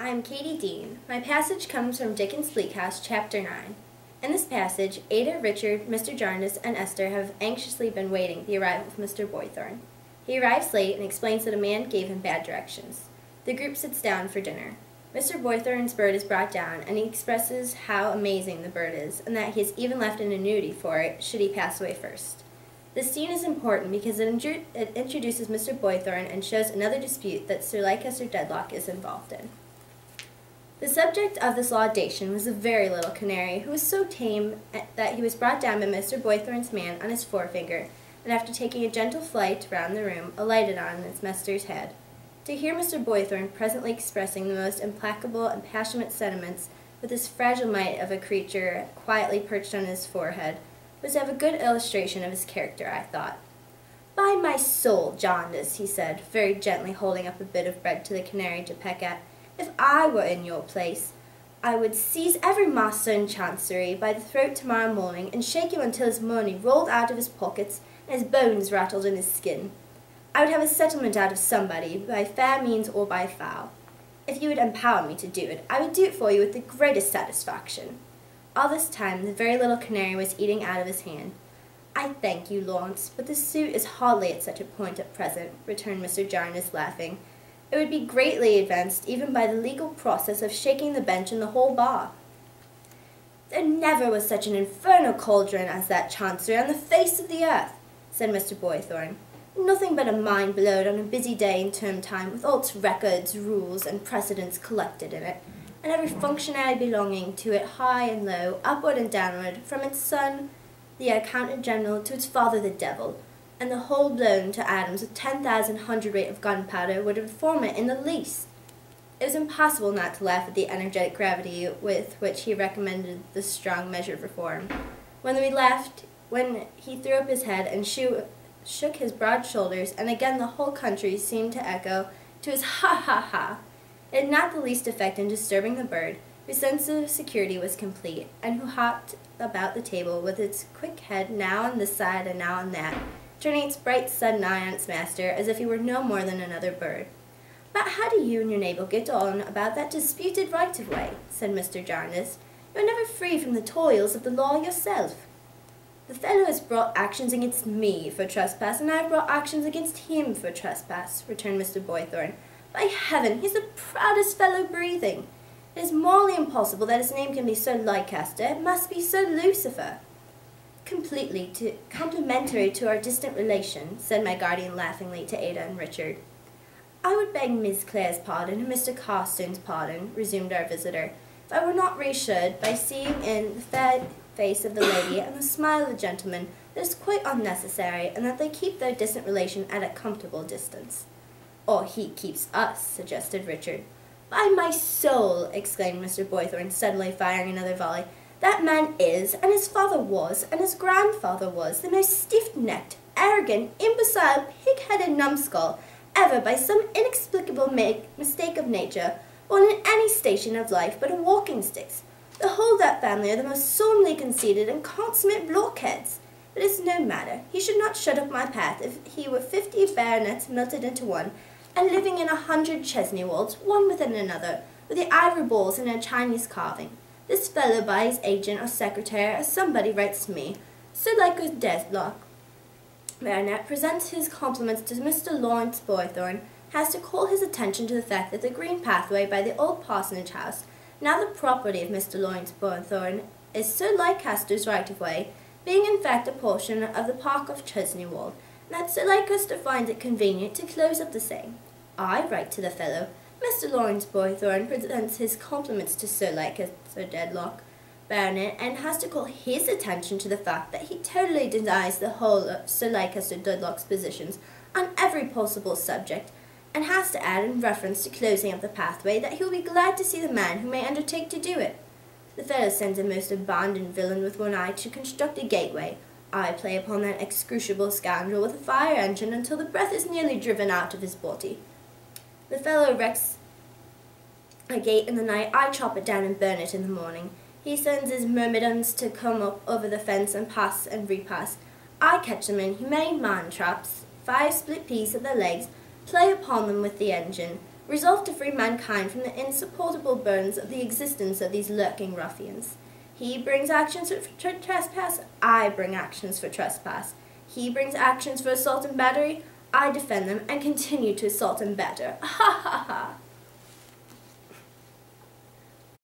I'm Katy Dean. My passage comes from Dickens Bleak House, Chapter 9. In this passage, Ada, Richard, Mr. Jarndyce, and Esther have anxiously been waiting the arrival of Mr. Boythorn. He arrives late and explains that a man gave him bad directions. The group sits down for dinner. Mr. Boythorn's bird is brought down, and he expresses how amazing the bird is, and that he has even left an annuity for it should he pass away first. This scene is important because it introduces Mr. Boythorn and shows another dispute that Sir Leicester Dedlock is involved in. The subject of this laudation was a very little canary, who was so tame that he was brought down by Mr. Boythorn's man on his forefinger, and after taking a gentle flight round the room, alighted on its master's head. To hear Mr. Boythorn presently expressing the most implacable and passionate sentiments with this fragile mite of a creature quietly perched on his forehead was to have a good illustration of his character, I thought. "By my soul, Jarndyce," he said, very gently holding up a bit of bread to the canary to peck at, "if I were in your place, I would seize every master in Chancery by the throat tomorrow morning and shake him until his money rolled out of his pockets and his bones rattled in his skin. I would have a settlement out of somebody, by fair means or by foul. If you would empower me to do it, I would do it for you with the greatest satisfaction." All this time, the very little canary was eating out of his hand. "I thank you, Lawrence, but the suit is hardly at such a point at present," returned Mr. Jarndyce, laughing. "It would be greatly advanced even by the legal process of shaking the bench and the whole bar." "There never was such an infernal cauldron as that Chancery on the face of the earth," said Mr. Boythorn. "Nothing but a mind blowed on a busy day in term time, with all its records, rules, and precedents collected in it, and every functionary belonging to it high and low, upward and downward, from its son, the accountant general, to its father the devil, and the whole blown to atoms with 10,000 hundredweight of gunpowder would reform it in the least." It was impossible not to laugh at the energetic gravity with which he recommended this strong measure of reform. When he threw up his head and shook his broad shoulders, and again the whole country seemed to echo to his "ha ha ha." It had not the least effect in disturbing the bird, whose sense of security was complete, and who hopped about the table with its quick head now on this side and now on that, turning its bright sudden eye on its master as if he were no more than another bird. "But how do you and your neighbour get on about that disputed right-of-way?" said Mr. Jarndyce. "You are never free from the toils of the law yourself." "The fellow has brought actions against me for trespass, and I have brought actions against him for trespass," returned Mr. Boythorn. "By heaven, he's the proudest fellow breathing. It is morally impossible that his name can be Sir Leicester. It must be Sir Lucifer." "Completely complimentary to our distant relation," said my guardian laughingly to Ada and Richard. "I would beg Miss Clare's pardon and Mr. Carstone's pardon," resumed our visitor, "if I were not reassured by seeing in the fair face of the lady and the smile of the gentleman that it is quite unnecessary, and that they keep their distant relation at a comfortable distance." "Or he keeps us," suggested Richard. "By my soul," exclaimed Mr. Boythorn, suddenly firing another volley, "that man is, and his father was, and his grandfather was, the most stiff-necked, arrogant, imbecile, pig-headed numbskull ever, by some inexplicable mistake of nature, born in any station of life but a walking-stick's. The whole of that family are the most solemnly conceited and consummate blockheads. But it's no matter. He should not shut up my path if he were 50 baronets melted into one, and living in 100 Chesney-Wolds, one within another, with the ivory balls in a Chinese carving. This fellow, by his agent or secretary, or somebody, writes to me, Sir Leicester Dedlock, Baronet, presents his compliments to Mr. Lawrence Boythorn, has to call his attention to the fact that the green pathway by the old parsonage house, now the property of Mr. Lawrence Boythorn, is Sir Leicester's right-of-way, being in fact a portion of the park of Chesney-Wold, and that Sir Leicester finds it convenient to close up the same. I write to the fellow, Mr. Lawrence Boythorn presents his compliments to Sir Leicester Dedlock, Baronet, and has to call his attention to the fact that he totally denies the whole of Sir Leicester Dedlock's positions on every possible subject, and has to add in reference to closing up the pathway that he will be glad to see the man who may undertake to do it. The fellow sends a most abandoned villain with one eye to construct a gateway. I play upon that excruciable scoundrel with a fire engine until the breath is nearly driven out of his body. The fellow erects a gate in the night, I chop it down and burn it in the morning. He sends his myrmidons to come up over the fence and pass and repass. I catch them in humane man-traps, 5 split peas at their legs, play upon them with the engine, resolved to free mankind from the insupportable burdens of the existence of these lurking ruffians. He brings actions for trespass, I bring actions for trespass. He brings actions for assault and battery, I defend them and continue to assault and batter. Ha ha ha!